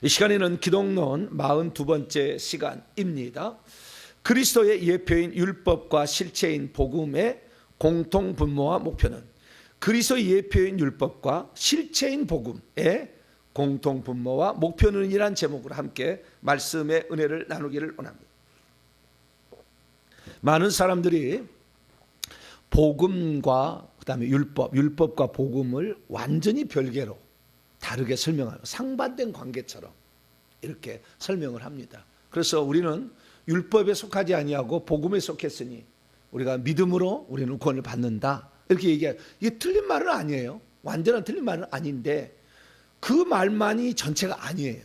이 시간에는 기독론 42번째 시간입니다. 그리스도의 예표인 율법과 실체인 복음의 공통 분모와 목표는 그리스도의 예표인 율법과 실체인 복음의 공통 분모와 목표는 이란 제목으로 함께 말씀의 은혜를 나누기를 원합니다. 많은 사람들이 복음과 그다음에 율법과 복음을 완전히 별개로 다르게 설명하고 상반된 관계처럼 이렇게 설명을 합니다. 그래서 우리는 율법에 속하지 아니하고 복음에 속했으니 우리가 믿음으로 우리는 구원을 받는다 이렇게 얘기해요. 이게 틀린 말은 아니에요. 완전한 틀린 말은 아닌데 그 말만이 전체가 아니에요.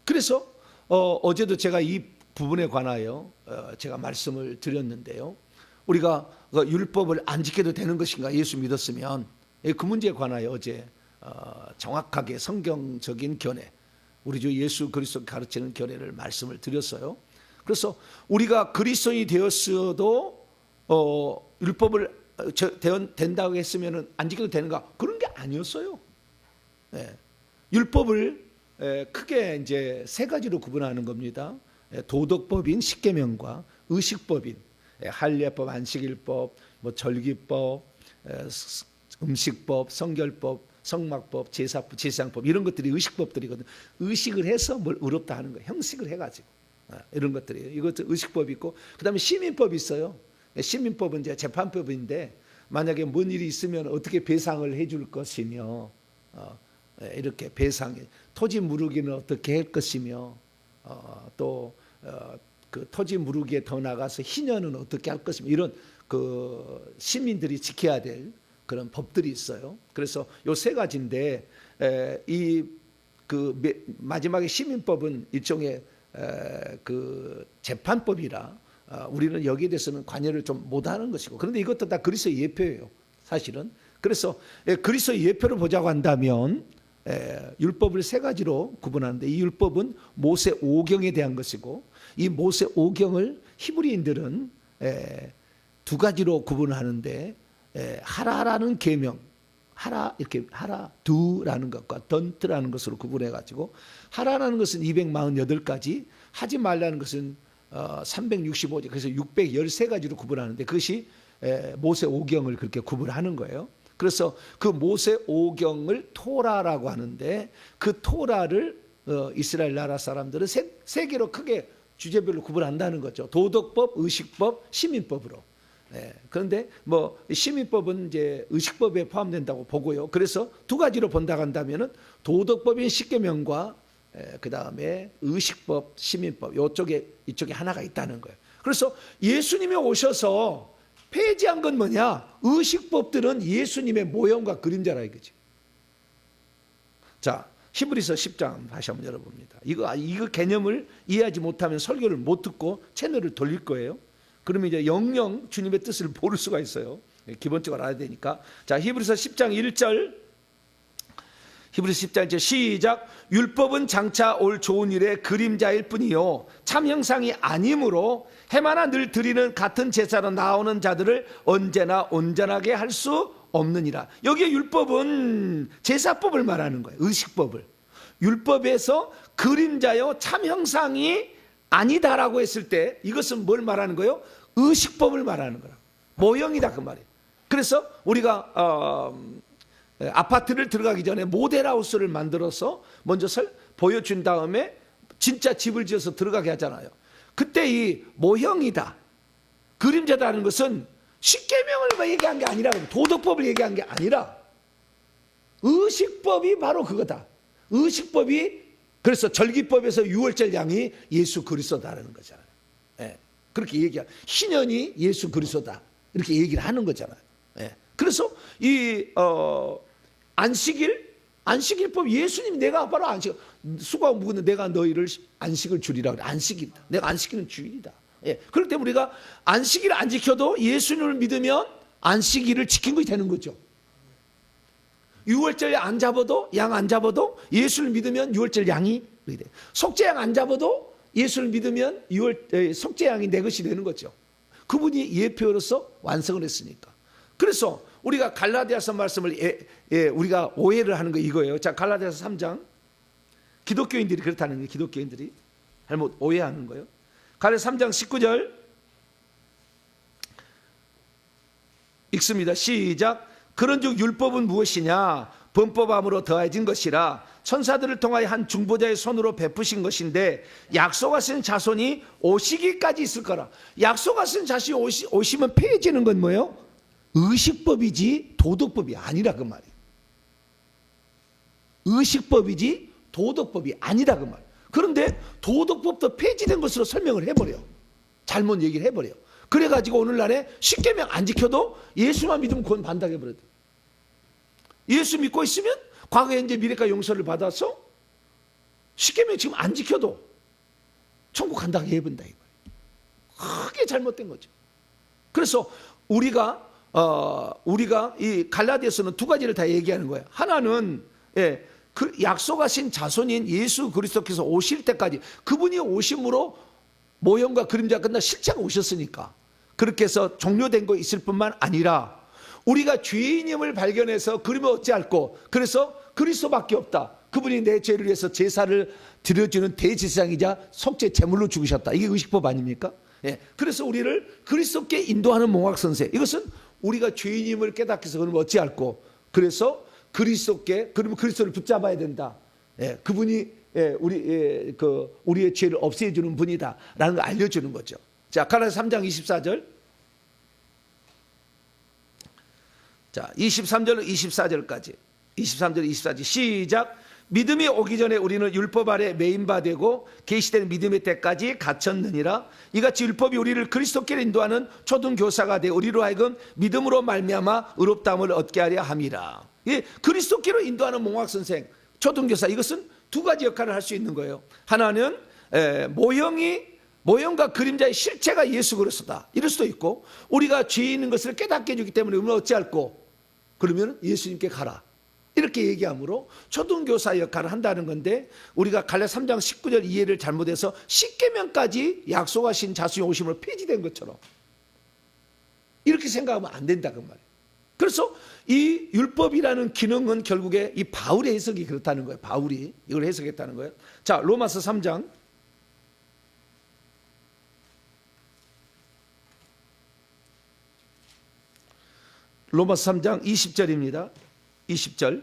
그래서 어제도 제가 이 부분에 관하여 제가 말씀을 드렸는데요. 우리가 율법을 안 지켜도 되는 것인가 예수 믿었으면 그 문제에 관하여 어제 정확하게 성경적인 견해, 우리 주 예수 그리스도 가르치는 견해를 말씀을 드렸어요. 그래서 우리가 그리스도인이 되었어도 율법을 된다고 했으면 안 지켜도 되는가? 그런 게 아니었어요. 네. 율법을 크게 이제 세 가지로 구분하는 겁니다. 도덕법인 십계명과 의식법인 할례법, 안식일법, 절기법, 음식법, 성결법, 성막법, 제사장법 이런 것들이 의식법들이거든요. 의식을 해서 뭘 의롭다 하는 거예요. 형식을 해가지고 이런 것들이에요. 이것도 의식법이 있고 그다음에 시민법이 있어요. 시민법은 이제 재판법인데 만약에 뭔 일이 있으면 어떻게 배상을 해줄 것이며 이렇게 배상이 토지 무르기는 어떻게 할 것이며 또 그 토지 무르기에 더 나가서 희년은 어떻게 할 것이며 이런 그 시민들이 지켜야 될 그런 법들이 있어요. 그래서 요 세 가지인데 이 그 마지막에 시민법은 일종의 그 재판법이라 우리는 여기에 대해서는 관여를 좀 못하는 것이고 그런데 이것도 다 그리스도의 예표예요. 사실은. 그래서 그리스도의 예표를 보자고 한다면 율법을 세 가지로 구분하는데 이 율법은 모세 오경에 대한 것이고 이 모세 오경을 히브리인들은 두 가지로 구분하는데 하라라는 계명, 하라 이렇게 하라 두라는 것과 던트라는 것으로 구분해 가지고 하라라는 것은 248가지, 하지 말라는 것은 365지 그래서 613가지로 구분하는데 그것이 모세 오경을 그렇게 구분하는 거예요. 그래서 그 모세 오경을 토라라고 하는데 그 토라를 이스라엘 나라 사람들은 세 개로 크게 주제별로 구분한다는 거죠. 도덕법, 의식법, 시민법으로. 그런데 뭐 시민법은 이제 의식법에 포함된다고 보고요. 그래서 두 가지로 본다고 한다면은 도덕법인 십계명과 그 다음에 의식법, 시민법 이쪽에 하나가 있다는 거예요. 그래서 예수님이 오셔서 폐지한 건 뭐냐? 의식법들은 예수님의 모형과 그림자라 이거지. 자, 히브리서 10장 다시 한번 열어봅니다. 이거 개념을 이해하지 못하면 설교를 못 듣고 채널을 돌릴 거예요. 그러면 이제 영영 주님의 뜻을 모를 수가 있어요. 기본적으로 알아야 되니까. 자, 히브리서 10장 1절. 히브리서 10장 1절 시작. 율법은 장차 올 좋은 일의 그림자일 뿐이요 참 형상이 아니므로 해마나 늘 드리는 같은 제사로 나오는 자들을 언제나 온전하게 할 수 없느니라. 여기에 율법은 제사법을 말하는 거예요. 의식법을. 율법에서 그림자요 참 형상이 아니다라고 했을 때 이것은 뭘 말하는 거예요? 의식법을 말하는 거라. 모형이다 그 말이에요. 그래서 우리가 아파트를 들어가기 전에 모델하우스를 만들어서 먼저 보여준 다음에 진짜 집을 지어서 들어가게 하잖아요. 그때 이 모형이다, 그림자다는 것은 십계명을 얘기한 게 아니라 도덕법을 얘기한 게 아니라 의식법이 바로 그거다. 의식법이 그래서 절기법에서 유월절 양이 예수 그리스도다라는 거잖아요. 그렇게 얘기하. 희년이 예수 그리스도다 이렇게 얘기를 하는 거잖아요. 그래서 이 안식일법 예수님 내가 바로 안식 수고가 묵은 내가 너희를 안식을 주리라 그래. 안식이다. 내가 안식일은 주일이다. 그럴 때 우리가 안식일을 안 지켜도 예수님을 믿으면 안식일을 지킨 것이 되는 거죠. 유월절 안 잡아도 양 안 잡아도 예수를 믿으면 유월절 양이 돼. 속죄양 안 잡아도 예수를 믿으면 속죄양이 내 것이 되는 거죠. 그분이 예표로서 완성을 했으니까. 그래서 우리가 갈라디아서 말씀을 우리가 오해를 하는 거 이거예요. 자, 갈라디아서 3장. 기독교인들이 그렇다는 거예요. 기독교인들이 잘못 오해하는 거예요. 갈라디아서 3장 19절 읽습니다. 시작. 그런즉 율법은 무엇이냐? 범법함으로 더해진 것이라 천사들을 통하여 한 중보자의 손으로 베푸신 것인데 약속하신 자손이 오시기까지 있을 거라. 약속하신 자손이 오시면 폐해지는 건 뭐예요? 의식법이지 도덕법이 아니라 그 말이에요. 의식법이지 도덕법이 아니라 그 말이에요. 그런데 도덕법도 폐지된 것으로 설명을 해버려. 잘못 얘기를 해버려. 그래가지고 오늘날에 십계명 안 지켜도 예수만 믿으면 구원 받는다고 해버려요. 예수 믿고 있으면 과거에 이제 미래가 용서를 받아서 십계명 지금 안 지켜도 천국 간다고 해본다 이거예요. 크게 잘못된 거죠. 그래서 우리가 이 갈라디아서는 두 가지를 다 얘기하는 거예요. 하나는 그 약속하신 자손인 예수 그리스도께서 오실 때까지 그분이 오심으로 모형과 그림자 끝나 실제가 오셨으니까 그렇게 해서 종료된 거 있을 뿐만 아니라 우리가 죄인임을 발견해서 그러면 어찌할꼬 그래서 그리스도밖에 없다. 그분이 내 죄를 위해서 제사를 드려주는 대제사장이자 속죄 제물로 죽으셨다. 이게 의식법 아닙니까? 그래서 우리를 그리스도께 인도하는 몽학선생. 이것은 우리가 죄인임을 깨닫기 위해서 그러면 어찌할꼬 그래서 그리스도께 그러면 그리스도를 붙잡아야 된다. 그분이 우리의 죄를 없애주는 분이다라는 걸 알려주는 거죠. 자, 갈라디아서 3장 24절. 자, 23절 24절까지. 23절 24절 시작. 믿음이 오기 전에 우리는 율법 아래 매인 바 되고 계시된 믿음의 때까지 갇혔느니라. 이같이 율법이 우리를 그리스도께 인도하는 초등교사가 되어 우리로 하여금 믿음으로 말미암아 의롭다함을 얻게 하려 함이라. 그리스도께로 인도하는 몽학선생, 초등교사, 이것은 두 가지 역할을 할 수 있는 거예요. 하나는 모형과 그림자의 실체가 예수 그리스도다 이럴 수도 있고 우리가 죄 있는 것을 깨닫게 해주기 때문에 우리는 어찌할꼬 그러면 예수님께 가라 이렇게 얘기하므로 초등교사 역할을 한다는 건데 우리가 갈라디아서 3장 19절 이해를 잘못해서 십계명까지 약속하신 자손이 오심으로 폐지된 것처럼 이렇게 생각하면 안 된다 그 말이에요. 그래서 이 율법이라는 기능은 결국에 이 바울의 해석이 그렇다는 거예요. 바울이 이걸 해석했다는 거예요. 자, 로마서 3장 로마서 3장 20절입니다. 20절.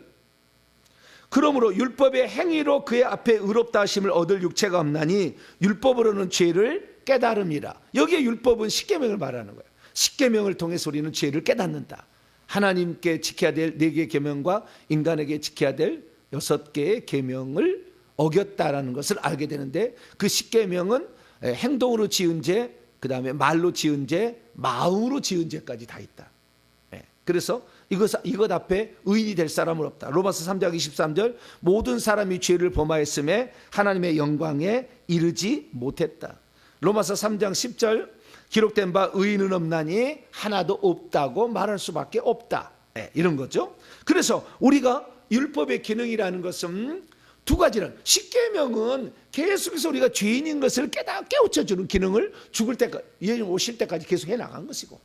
그러므로 율법의 행위로 그의 앞에 의롭다 하심을 얻을 육체가 없나니 율법으로는 죄를 깨달음이라. 여기에 율법은 십계명을 말하는 거예요. 십계명을 통해서 우리는 죄를 깨닫는다. 하나님께 지켜야 될 4개의 계명과 인간에게 지켜야 될 6개의 계명을 어겼다라는 것을 알게 되는데 그 십계명은 행동으로 지은 죄, 그 다음에 말로 지은 죄, 마음으로 지은 죄까지 다 있다. 그래서 이것 앞에 의인이 될 사람은 없다. 로마서 3장 23절 모든 사람이 죄를 범하였음에 하나님의 영광에 이르지 못했다. 로마서 3장 10절 기록된 바 의인은 없나니 하나도 없다고 말할 수밖에 없다. 이런 거죠. 그래서 우리가 율법의 기능이라는 것은 두 가지는 십계명은 계속해서 우리가 죄인인 것을 깨우쳐주는 기능을 죽을 때까지 예수님 오실 때까지 계속 해나간 것이고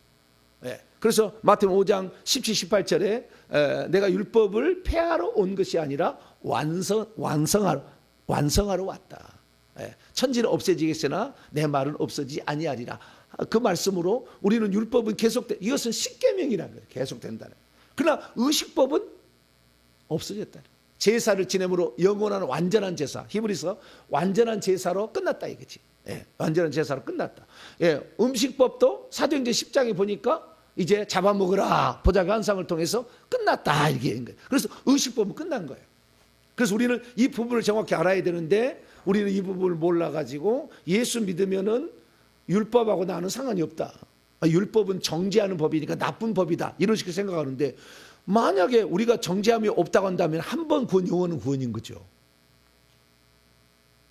그래서 마태복음 5장 17, 18절에 내가 율법을 폐하러 온 것이 아니라 완성하러 왔다. 천지는 없어지겠으나 내 말은 없어지지 아니하리라. 그 말씀으로 우리는 율법은 계속된 이것은 십계명이라는 거예요. 계속된다는. 그러나 의식법은 없어졌다. 제사를 지내므로 영원한 완전한 제사. 히브리서 완전한 제사로 끝났다 이거지. 완전한 제사로 끝났다. 음식법도 사도행전 10장에 보니까 이제 잡아먹으라 보자기 환상을 통해서 끝났다 이렇게 된 거예요. 그래서 의식법은 끝난 거예요. 그래서 우리는 이 부분을 정확히 알아야 되는데 우리는 이 부분을 몰라가지고 예수 믿으면은 율법하고 나는 상관이 없다. 율법은 정죄하는 법이니까 나쁜 법이다 이런 식으로 생각하는데 만약에 우리가 정죄함이 없다고 한다면 한 번 구원 영원은 구원인 거죠.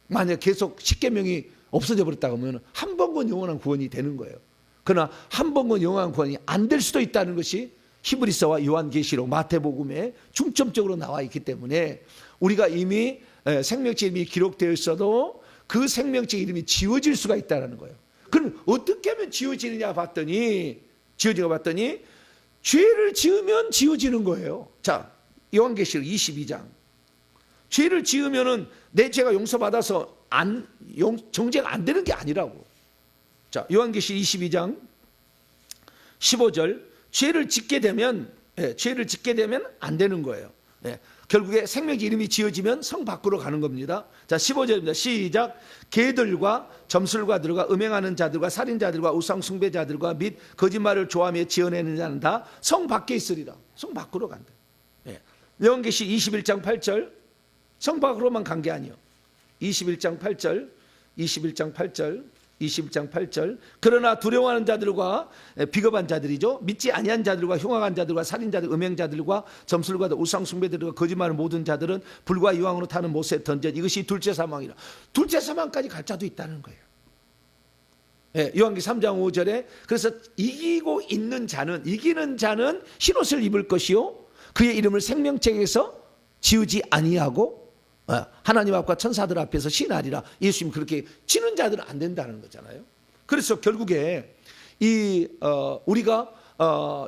만약 계속 십계명이 없어져 버렸다고 하면 한 번 구원 영원한 구원이 되는 거예요. 그러나 한 번 구원 영원한 구원이 안 될 수도 있다는 것이 히브리서와 요한계시록 마태복음에 중점적으로 나와 있기 때문에 우리가 이미 생명책 이름이 기록되어 있어도 그 생명책 이름이 지워질 수가 있다는 거예요. 그럼 어떻게 하면 지워지느냐 봤더니 죄를 지으면 지어지는 거예요. 자, 요한계시록 22장. 죄를 지으면은 내 죄가 용서받아서 정죄가 안 되는 게 아니라고. 자, 요한계시록 22장 15절. 죄를 짓게 되면 안 되는 거예요. 결국에 생명의 이름이 지어지면 성 밖으로 가는 겁니다. 자, 15절입니다. 시작. 개들과 점술가들과 음행하는 자들과 살인자들과 우상 숭배자들과 및 거짓말을 좋아하며 지어내는 자는 다 성 밖에 있으리라. 성 밖으로 간다. 요한계시록 21장 8절. 성 밖으로만 간 게 아니요. 21장 8절. 21장 8절. 그러나 두려워하는 자들과 비겁한 자들이죠. 믿지 아니한 자들과 흉악한 자들과 살인자들, 음행자들과 점술가들, 우상숭배들과 거짓말을 모든 자들은 불과 유황으로 타는 못에 던져. 이것이 둘째 사망이라. 둘째 사망까지 갈 자도 있다는 거예요. 요한계시록 3장 5절에 그래서 이기는 자는 흰옷을 입을 것이요 그의 이름을 생명책에서 지우지 아니하고 하나님 앞과 천사들 앞에서 시인하리라. 예수님 그렇게 치는 자들은 안 된다는 거잖아요. 그래서 결국에 우리가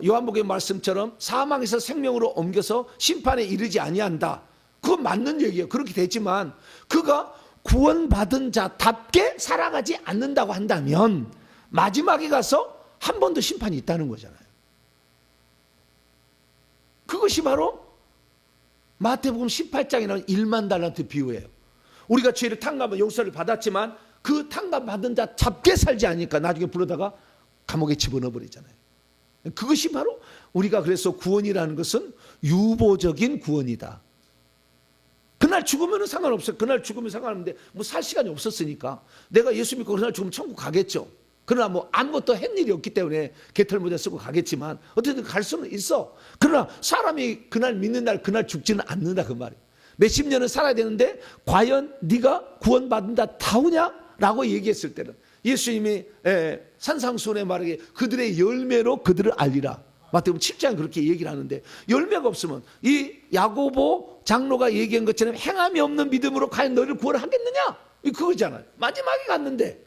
요한복음의 말씀처럼 사망에서 생명으로 옮겨서 심판에 이르지 아니한다. 그건 맞는 얘기예요. 그렇게 되지만 그가 구원받은 자답게 살아가지 않는다고 한다면 마지막에 가서 한 번 더 심판이 있다는 거잖아요. 그것이 바로 마태복음 18장에 나온 1만 달란트 비유예요. 우리가 죄를 탕감하면 용서를 받았지만 그 탕감받은 자 잡게 살지 않으니까 나중에 불러다가 감옥에 집어넣어 버리잖아요. 그것이 바로 우리가 그래서 구원이라는 것은 유보적인 구원이다. 그날 죽으면 상관없어요. 그날 죽으면 상관없는데 뭐 살 시간이 없었으니까 내가 예수 믿고 그날 죽으면 천국 가겠죠. 그러나 뭐 아무것도 한 일이 없기 때문에 개털모자 쓰고 가겠지만 어쨌든 갈 수는 있어. 그러나 사람이 그날 믿는 날 그날 죽지는 않는다 그 말이에요. 몇십 년을 살아야 되는데 과연 네가 구원받는다 다우냐? 라고 얘기했을 때는 예수님이 산상수훈에 말하기에 그들의 열매로 그들을 알리라. 마태복음 7장 그렇게 얘기를 하는데 열매가 없으면 이 야고보 장로가 얘기한 것처럼 행함이 없는 믿음으로 과연 너희를 구원하겠느냐? 그거잖아요. 마지막에 갔는데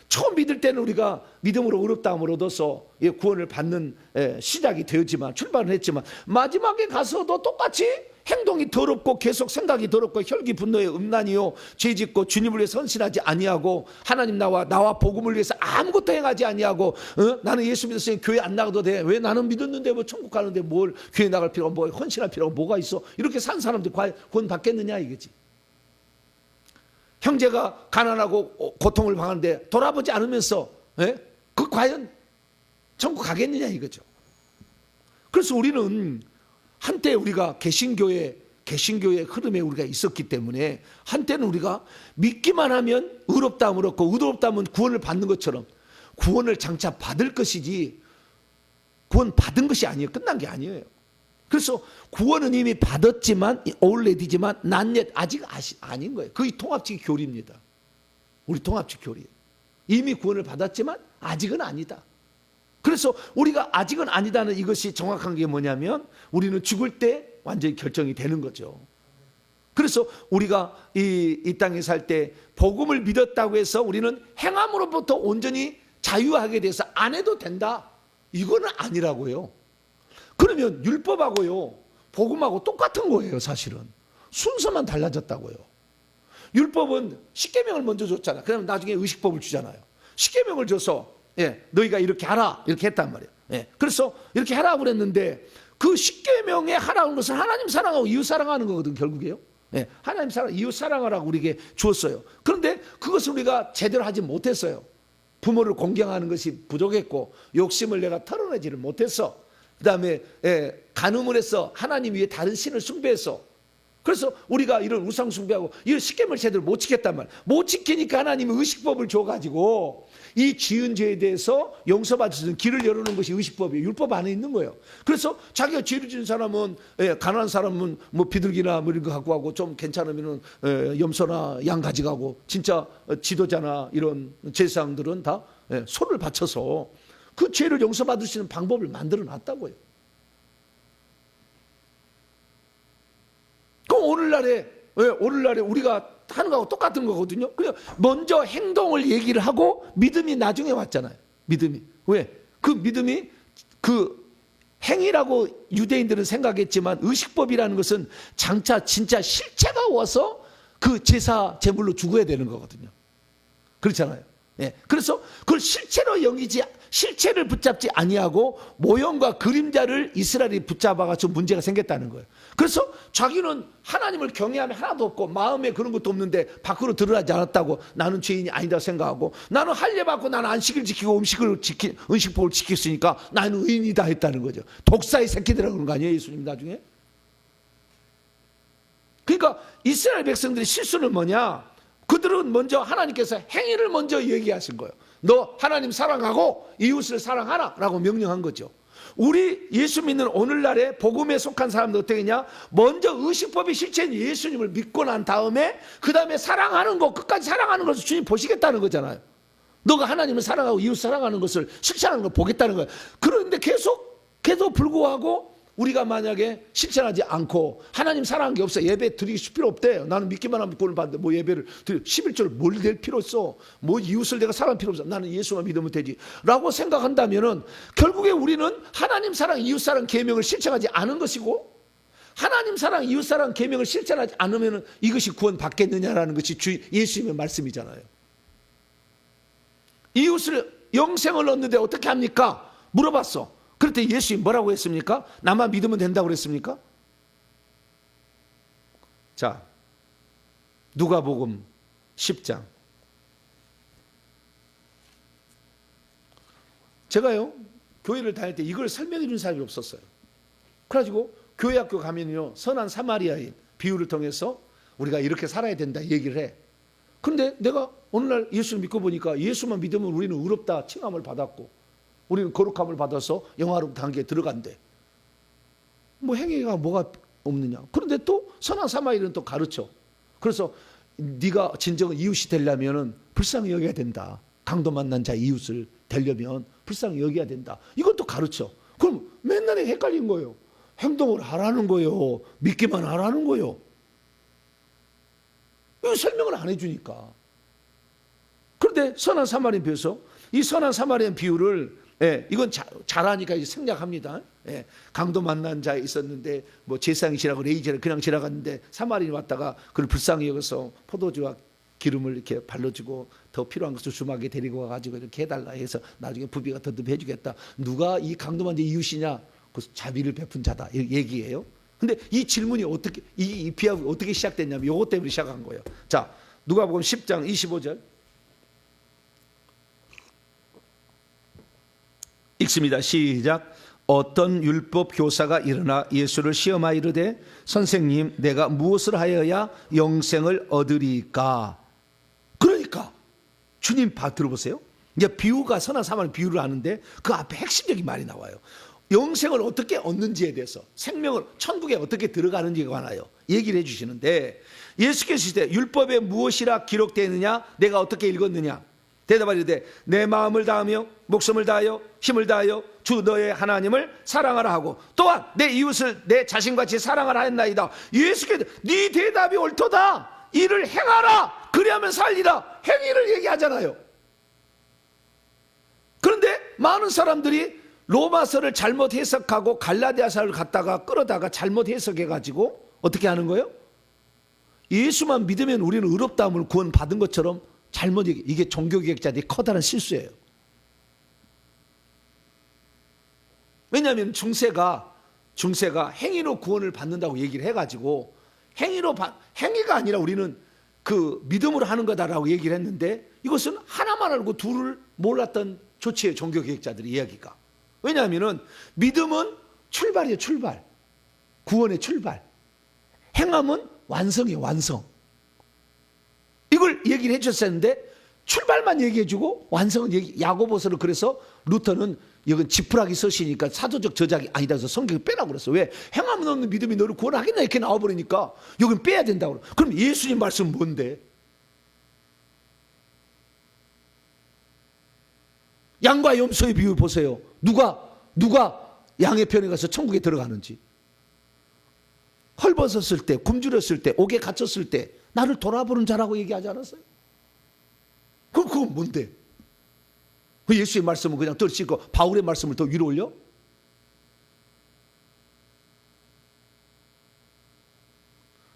처음 믿을 때는 우리가 믿음으로 의롭다함을 얻어서 구원을 받는 시작이 되었지만 출발을 했지만 마지막에 가서도 똑같이 행동이 더럽고 계속 생각이 더럽고 혈기 분노의 음란이요 죄짓고 주님을 위해 선신하지 아니하고 하나님 나와 복음을 위해서 아무것도 행하지 아니하고 나는 예수 믿었으니 교회 안 나가도 돼. 왜 나는 믿었는데 뭐 천국 가는데 뭘 교회 나갈 필요가 뭐 헌신할 필요가 뭐가 있어. 이렇게 산 사람들 과연 구원 받겠느냐 이거지. 형제가 가난하고 고통을 당하는데 돌아보지 않으면서 그 과연 천국 가겠느냐 이거죠. 그래서 우리는 한때 우리가 개신교의 흐름에 우리가 있었기 때문에 한때는 우리가 믿기만 하면 의롭다함을 얻고 의롭다함은 구원을 받는 것처럼 구원을 장차 받을 것이지 구원 받은 것이 아니에요. 끝난 게 아니에요. 그래서 구원은 이미 받았지만 already지만 not yet 아직 아닌 거예요. 그게 통합적 교리입니다. 우리 통합적 교리예요. 이미 구원을 받았지만 아직은 아니다. 그래서 우리가 아직은 아니다는 이것이 정확한 게 뭐냐면 우리는 죽을 때 완전히 결정이 되는 거죠. 그래서 우리가 이 땅에 살 때 복음을 믿었다고 해서 우리는 행함으로부터 온전히 자유하게 돼서 안 해도 된다. 이거는 아니라고요. 그러면 율법하고요 복음하고 똑같은 거예요. 사실은 순서만 달라졌다고요. 율법은 십계명을 먼저 줬잖아. 그러면 나중에 의식법을 주잖아요. 십계명을 줘서 너희가 이렇게 하라 이렇게 했단 말이에요. 그래서 이렇게 하라고 그랬는데 그 십계명에 하라는 것은 하나님 사랑하고 이웃 사랑하는 거거든 결국에요. 하나님 사랑 이웃 사랑하라고 우리에게 주었어요. 그런데 그것을 우리가 제대로 하지 못했어요. 부모를 공경하는 것이 부족했고 욕심을 내가 털어내지를 못했어. 그 다음에 간음을 해서 하나님 위에 다른 신을 숭배해서 그래서 우리가 이런 우상 숭배하고 이런 십계명을 제대로 못 지켰단 말이에요. 못 지키니까 하나님이 의식법을 줘가지고 이 지은 죄에 대해서 용서받을 수 있는 길을 열어놓은 것이 의식법이에요. 율법 안에 있는 거예요. 그래서 자기가 죄를 지은 사람은 가난한 사람은 뭐 비둘기나 뭐 이런 거 갖고 가고 좀 괜찮으면 염소나 양 가져가고 진짜 지도자나 이런 제사장들은 다 소를 바쳐서 그 죄를 용서받을 수 있는 방법을 만들어 놨다고요. 그럼 오늘날에 우리가 하는 거하고 똑같은 거거든요. 그냥 먼저 행동을 얘기를 하고 믿음이 나중에 왔잖아요. 믿음이. 왜? 그 믿음이 그 행위라고 유대인들은 생각했지만 의식법이라는 것은 장차 진짜 실체가 와서 그 제사 제물로 죽어야 되는 거거든요. 그렇잖아요. 예. 그래서 그걸 실체를 붙잡지 아니하고 모형과 그림자를 이스라엘이 붙잡아가지고 문제가 생겼다는 거예요. 그래서 자기는 하나님을 경외함이 하나도 없고 마음에 그런 것도 없는데 밖으로 드러나지 않았다고 나는 죄인이 아니다 생각하고 나는 할례 받고 나는 안식을 지키고 은식법을 지켰으니까 나는 의인이다 했다는 거죠. 독사의 새끼들이라고 그런 거 아니에요, 예수님 나중에? 그러니까 이스라엘 백성들의 실수는 뭐냐? 그들은 먼저 하나님께서 행위를 먼저 얘기하신 거예요. 너 하나님 사랑하고 이웃을 사랑하라 라고 명령한 거죠. 우리 예수 믿는 오늘날의 복음에 속한 사람들 어떻게 했냐? 먼저 의식법의 실체인 예수님을 믿고 난 다음에 그 다음에 사랑하는 거, 끝까지 사랑하는 것을 주님 보시겠다는 거잖아요. 너가 하나님을 사랑하고 이웃 사랑하는 것을 실천하는 걸 보겠다는 거예요. 그런데 계속 불구하고 우리가 만약에 실천하지 않고 하나님 사랑한 게 없어, 예배 드리기 필요 없대, 나는 믿기만 하면 구원을 받는데 뭐 예배를 드려 11조를 뭘 낼 필요 없어, 뭐 이웃을 내가 사랑할 필요 없어, 나는 예수만 믿으면 되지 라고 생각한다면은 결국에 우리는 하나님 사랑 이웃 사랑 계명을 실천하지 않은 것이고, 하나님 사랑 이웃 사랑 계명을 실천하지 않으면은 이것이 구원 받겠느냐라는 것이 예수님의 말씀이잖아요. 이웃을 영생을 얻는데 어떻게 합니까? 물어봤어. 그럴 때 예수님 뭐라고 했습니까? 나만 믿으면 된다고 그랬습니까? 자, 누가복음 10장. 제가요, 교회를 다닐 때 이걸 설명해 주는 사람이 없었어요. 그래가지고 교회 학교 가면요, 선한 사마리아인 비유를 통해서 우리가 이렇게 살아야 된다 얘기를 해. 그런데 내가 어느 날 예수를 믿고 보니까 예수만 믿으면 우리는 의롭다 칭함을 받았고 우리는 거룩함을 받아서 영화로운 단계에 들어간대. 뭐 행위가 뭐가 없느냐. 그런데 또 선한 사마리아인은 또 가르쳐. 그래서 네가 진정한 이웃이 되려면 불쌍히 여겨야 된다. 강도 만난 자 이웃을 되려면 불쌍히 여겨야 된다. 이것도 가르쳐. 그럼 맨날 헷갈린 거예요. 행동을 하라는 거예요, 믿기만 하라는 거예요? 이거 설명을 안 해주니까. 그런데 선한 사마리아인 비유에서 이 선한 사마리아인 비유를, 이건 잘하니까 이제 생략합니다. 강도 만난 자 있었는데 뭐 제사장이 지나고 레이제를 그냥 지나갔는데 사마리아인이 왔다가 그를 불쌍히 여겨서 포도주와 기름을 이렇게 발라주고 더 필요한 것을 주막에 데리고 와가지고 이렇게 해달라 해서 나중에 부비가 더듬 해주겠다. 누가 이 강도 만난 자 이웃이냐? 그 자비를 베푼 자다 이 얘기예요. 근데 이 질문이 어떻게, 이 비유가 어떻게 시작됐냐면 이것 때문에 시작한 거예요. 자, 누가복음 10장 25절 읽습니다. 시작. 어떤 율법 교사가 일어나 예수를 시험하여 이르되 선생님, 내가 무엇을 하여야 영생을 얻으리까? 그러니까 주님 들어보세요. 이제 비유가 선한 사마리아 비유를 하는데 그 앞에 핵심적인 말이 나와요. 영생을 어떻게 얻는지에 대해서, 생명을 천국에 어떻게 들어가는지에 관하여 얘기를 해주시는데, 예수께서 이르시되 율법에 무엇이라 기록되어 있느냐? 내가 어떻게 읽었느냐? 대답하리되 내 마음을 다하며 목숨을 다하여 힘을 다하여 주 너의 하나님을 사랑하라 하고 또한 내 이웃을 내 자신같이 사랑하라 했나이다. 예수께서 네 대답이 옳도다. 이를 행하라. 그리하면 살리라. 행위를 얘기하잖아요. 그런데 많은 사람들이 로마서를 잘못 해석하고 갈라디아서를 갖다가 끌어다가 잘못 해석해가지고 어떻게 하는 거예요? 예수만 믿으면 우리는 의롭다함을 구원받은 것처럼 잘못 얘기. 이게 종교개혁자들이 커다란 실수예요. 왜냐하면 중세가 행위로 구원을 받는다고 얘기를 해가지고 행위가 아니라 우리는 그 믿음으로 하는 거다라고 얘기를 했는데, 이것은 하나만 알고 둘을 몰랐던 조치의 종교개혁자들의 이야기가. 왜냐하면 믿음은 출발이에요. 출발. 구원의 출발. 행함은 완성이에요. 완성. 이걸 얘기를 해줬었는데 출발만 얘기해주고 완성은 야고보서를, 그래서 루터는 이건 지푸라기 서시니까 사도적 저작이 아니다 해서 성경을 빼라고 그랬어. 왜? 행함은 없는 믿음이 너를 구원하겠나 이렇게 나와버리니까 여긴 빼야 된다고. 그럼 예수님 말씀은 뭔데? 양과 염소의 비유 보세요. 누가 양의 편에 가서 천국에 들어가는지. 헐벗었을 때, 굶주렸을 때, 옥에 갇혔을 때 나를 돌아보는 자라고 얘기하지 않았어요? 그건 뭔데? 예수의 말씀은 그냥 떨치고 바울의 말씀을 더 위로 올려?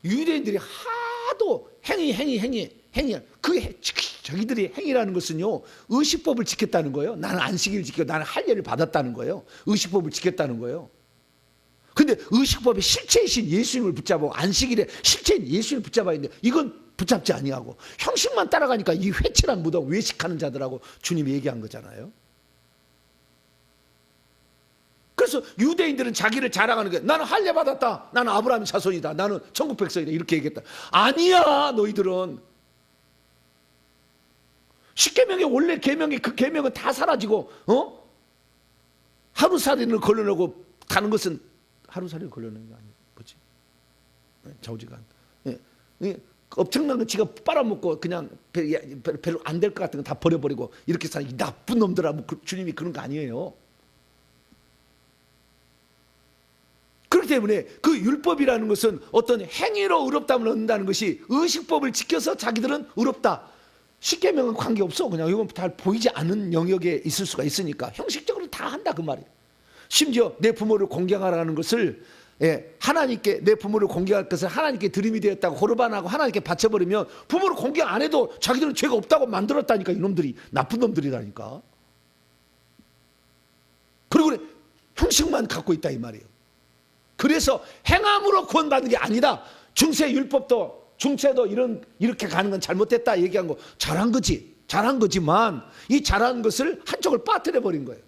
유대인들이 하도 행위 자기들이 행위라는 것은요 의식법을 지켰다는 거예요. 나는 안식일을 지켜 나는 할례를 받았다는 거예요. 의식법을 지켰다는 거예요. 근데 의식법의 실체이신 예수님을 붙잡고 안식일에 실체인 예수님을 붙잡아야 되는데 이건 붙잡지 아니하고 형식만 따라가니까 이 회칠한 무덤 외식하는 자들하고 주님이 얘기한 거잖아요. 그래서 유대인들은 자기를 자랑하는 게 나는 할례 받았다. 나는 아브라함의 자손이다. 나는 천국 백성이다. 이렇게 얘기했다. 아니야 너희들은. 십계명의 원래 계명이 그 계명은 다 사라지고 하루살이를 걸러내고 가는 것은 하루살이를 걸러내는 게 아니에요. 뭐지? 좌우지간. 엄청난 거 지가 빨아먹고 그냥 별로 안 될 것 같은 거 다 버려버리고 이렇게 사는 이 나쁜 놈들아. 주님이 그런 거 아니에요. 그렇기 때문에 그 율법이라는 것은 어떤 행위로 의롭다함을 얻는다는 것이 의식법을 지켜서 자기들은 의롭다. 십계명은 관계없어. 그냥 이건 다 보이지 않는 영역에 있을 수가 있으니까 형식적으로 다 한다 그 말이에요. 심지어 내 부모를 공경하라는 것을 하나님께 내 부모를 공경할 것을 하나님께 드림이 되었다고 호르반하고 하나님께 바쳐버리면 부모를 공경 안 해도 자기들은 죄가 없다고 만들었다니까. 이놈들이 나쁜 놈들이라니까. 그리고 그래, 형식만 갖고 있다 이 말이에요. 그래서 행함으로 구원받는 게 아니라 중세 율법도 중세도 이렇게 가는 건 잘못됐다 얘기한 거 잘한 거지. 잘한 거지만 이 잘한 것을 한쪽을 빠뜨려 버린 거예요.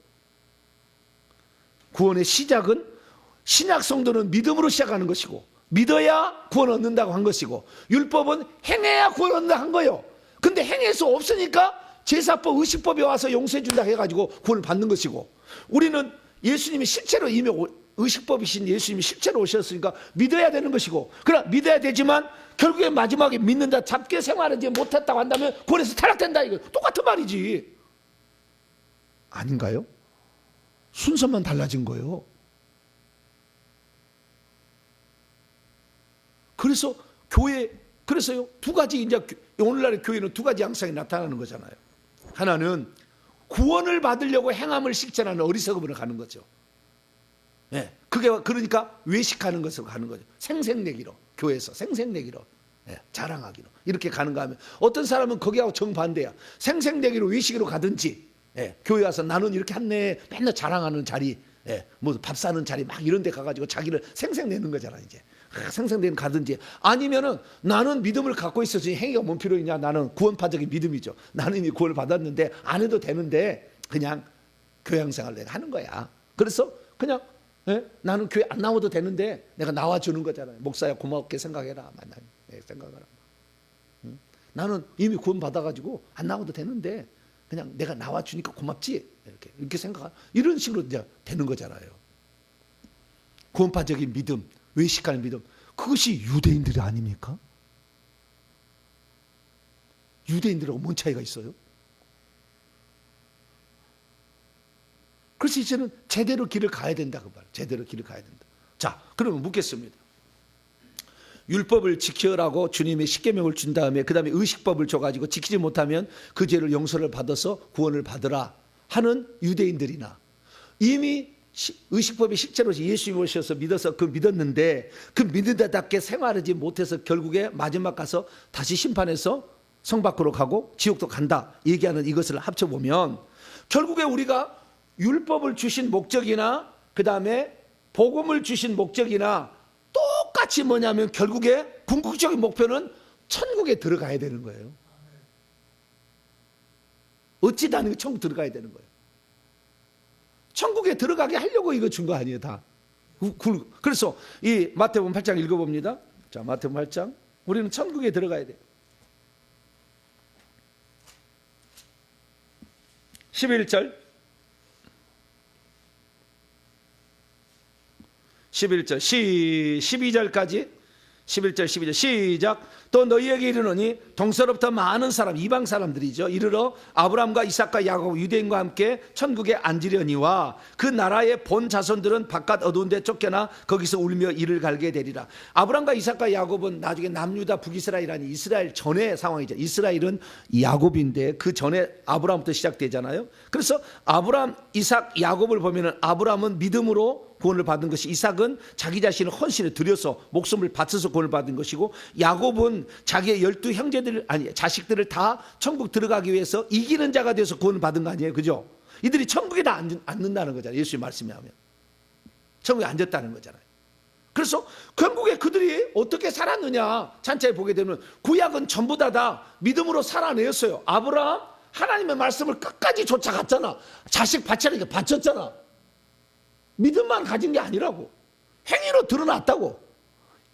구원의 시작은 신약 성도는 믿음으로 시작하는 것이고 믿어야 구원 얻는다고 한 것이고 율법은 행해야 구원 얻는다 한 거예요. 근데 행할 수 없으니까 제사법 의식법에 와서 용서해 준다 해가지고 구원을 받는 것이고 우리는 예수님이 실제로 이미 의식법이신 예수님이 실제로 오셨으니까 믿어야 되는 것이고 그러나 믿어야 되지만 결국에 마지막에 믿는다 잡게 생활하지 못했다고 한다면 구원에서 탈락된다. 이거 똑같은 말이지. 아닌가요? 순서만 달라진 거예요. 그래서 그래서요 두 가지 이제 오늘날의 교회는 두 가지 양상이 나타나는 거잖아요. 하나는 구원을 받으려고 행함을 실천하는 어리석음으로 가는 거죠. 그게 그러니까 외식하는 것으로 가는 거죠. 생색내기로 교회에서 생색내기로 자랑하기로 이렇게 가는가 하면 어떤 사람은 거기하고 정반대야. 생색내기로 외식으로 가든지 교회 와서 나는 이렇게 했네 맨날 자랑하는 자리 뭐 밥 사는 자리 막 이런 데 가가지고 자기를 생색내는 거잖아. 이제 생색내는 가든지 아니면은 나는 믿음을 갖고 있어서 행위가 뭔 필요 있냐. 나는 구원파적인 믿음이죠. 나는 이미 구원을 받았는데 안 해도 되는데 그냥 교양생활을 내가 하는 거야. 그래서 그냥 나는 교회 안 나와도 되는데 내가 나와주는 거잖아요. 목사야 고맙게 생각해라. 생각하라. 나는 이미 구원 받아가지고 안 나와도 되는데 그냥 내가 나와주니까 고맙지. 이렇게 생각하라. 이런 식으로 이제 되는 거잖아요. 구원파적인 믿음, 외식하는 믿음. 그것이 유대인들이 아닙니까? 유대인들하고 뭔 차이가 있어요? 그래서 이제는 제대로 길을 가야 된다 그 말. 제대로 길을 가야 된다. 자, 그러면 묻겠습니다. 율법을 지켜라고 주님의 십계명을 준 다음에 그 다음에 의식법을 줘가지고 지키지 못하면 그 죄를 용서를 받아서 구원을 받으라 하는 유대인들이나 이미 의식법이 실제로 예수님이 오셔서 믿어서 그 믿었는데 그 믿는다답게 생활하지 못해서 결국에 마지막 가서 다시 심판해서 성 밖으로 가고 지옥도 간다 얘기하는 이것을 합쳐보면 결국에 우리가 율법을 주신 목적이나 그 다음에 복음을 주신 목적이나 똑같이 뭐냐면 결국에 궁극적인 목표는 천국에 들어가야 되는 거예요. 어찌다는 천국 들어가야 되는 거예요. 천국에 들어가게 하려고 이거 준 거 아니에요 다. 그래서 이 마태복음 8장 읽어봅니다. 자, 마태복음 8장 우리는 천국에 들어가야 돼요. 11절 11절 12절까지 11절 12절 시작. 또 너희에게 이르노니 동서로부터 많은 사람 이방 사람들이죠 이르러 아브라함과 이삭과 야곱 유대인과 함께 천국에 앉으려니와 그 나라의 본 자손들은 바깥 어두운 데 쫓겨나 거기서 울며 이를 갈게 되리라. 아브라함과 이삭과 야곱은 나중에 남유다 북이스라엘이라는 이스라엘 전의 상황이죠. 이스라엘은 야곱인데 그 전에 아브라함부터 시작되잖아요. 그래서 아브라함 이삭 야곱을 보면은 아브라함은 믿음으로 구원을 받은 것이 이삭은 자기 자신을 헌신에 들여서 목숨을 바쳐서 구원을 받은 것이고, 야곱은 자기의 12형제들 아니 자식들을 다 천국 들어가기 위해서 이기는 자가 되어서 구원을 받은 거 아니에요, 그죠? 이들이 천국에 다 앉는다는 거잖아요. 예수의 말씀에 하면 천국에 앉았다는 거잖아요. 그래서 결국에 그들이 어떻게 살았느냐 찬차에 보게 되면 구약은 전부 다 믿음으로 살아내었어요. 아브라함 하나님의 말씀을 끝까지 쫓아갔잖아. 자식 바치라니까 바쳤잖아. 믿음만 가진 게 아니라고, 행위로 드러났다고.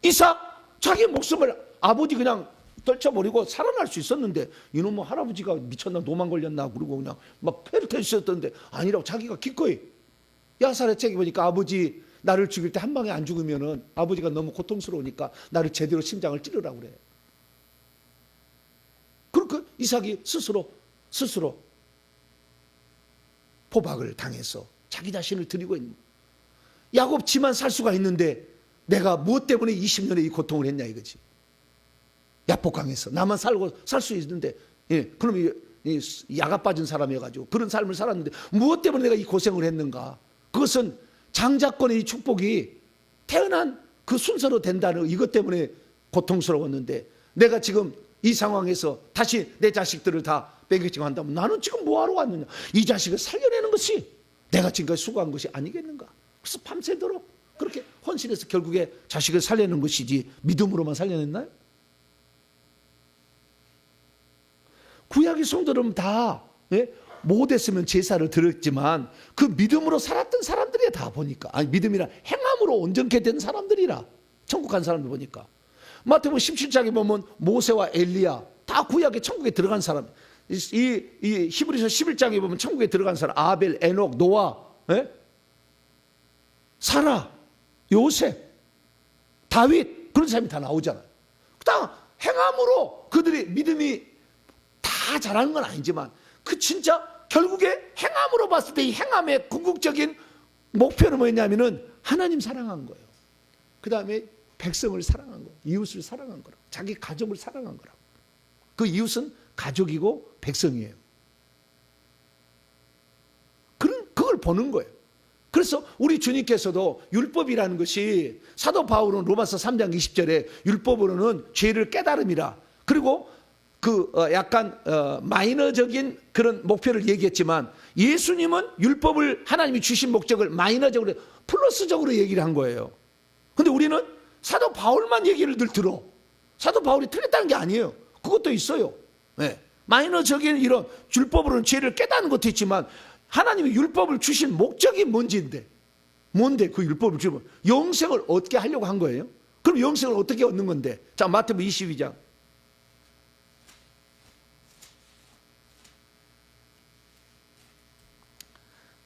이삭 자기 목숨을 아버지 그냥 떨쳐버리고 살아날 수 있었는데, 이놈의 할아버지가 미쳤나 노만 걸렸나 그러고 그냥 막 패를 터졌던데 아니라고 자기가 기꺼이. 야살의 책에 보니까 아버지 나를 죽일 때 한 방에 안 죽으면은 아버지가 너무 고통스러우니까 나를 제대로 심장을 찌르라고 그래. 그러니까 이삭이 스스로 포박을 당해서 자기 자신을 드리고 있는 거예요. 야곱 지만 살 수가 있는데 내가 무엇 때문에 20년에 이 고통을 했냐 이거지. 야복강에서 나만 살고 살 수 있는데, 그럼 야가 빠진 사람이어가지고 그런 삶을 살았는데 무엇 때문에 내가 이 고생을 했는가. 그것은 장자권의 이 축복이 태어난 그 순서로 된다는 이것 때문에 고통스러웠는데, 내가 지금 이 상황에서 다시 내 자식들을 다 빼앗기고 한다면 나는 지금 뭐하러 왔느냐. 이 자식을 살려내는 것이 내가 지금까지 수고한 것이 아니겠는가. 그래서 밤새도록 그렇게 헌신해서 결국에 자식을 살려내는 것이지 믿음으로만 살려냈나요? 구약의 성도들은 다 못했으면 제사를 드렸지만 그 믿음으로 살았던 사람들이야. 다 보니까 아니 믿음이라 행함으로 온전케 된 사람들이라 천국 간 사람들 보니까 마태복음 17장에 보면 모세와 엘리야 다 구약의 천국에 들어간 사람. 이 히브리서 11장에 보면 천국에 들어간 사람 아벨, 에녹, 노아, 사라, 요셉, 다윗 그런 사람이 다 나오잖아요. 다 행함으로 그들이 믿음이 다 잘하는 건 아니지만 그 진짜 결국에 행함으로 봤을 때 이 행함의 궁극적인 목표는 뭐였냐면은 하나님 사랑한 거예요. 그 다음에 백성을 사랑한 거예요. 이웃을 사랑한 거라고. 자기 가족을 사랑한 거라고. 그 이웃은 가족이고 백성이에요. 그걸 보는 거예요. 그래서 우리 주님께서도 율법이라는 것이 사도 바울은 로마서 3장 20절에 율법으로는 죄를 깨달음이라, 그리고 약간 마이너적인 그런 목표를 얘기했지만 예수님은 율법을 하나님이 주신 목적을 마이너적으로 플러스적으로 얘기를 한 거예요. 근데 우리는 사도 바울만 얘기를 늘 들어. 사도 바울이 틀렸다는 게 아니에요. 그것도 있어요. 마이너적인 이런 율법으로는 죄를 깨닫는 것도 있지만 하나님이 율법을 주신 목적이 뭔데 그 율법을 주면 영생을 얻게 하려고 한 거예요. 그럼 영생을 어떻게 얻는 건데? 자, 마태복음 22장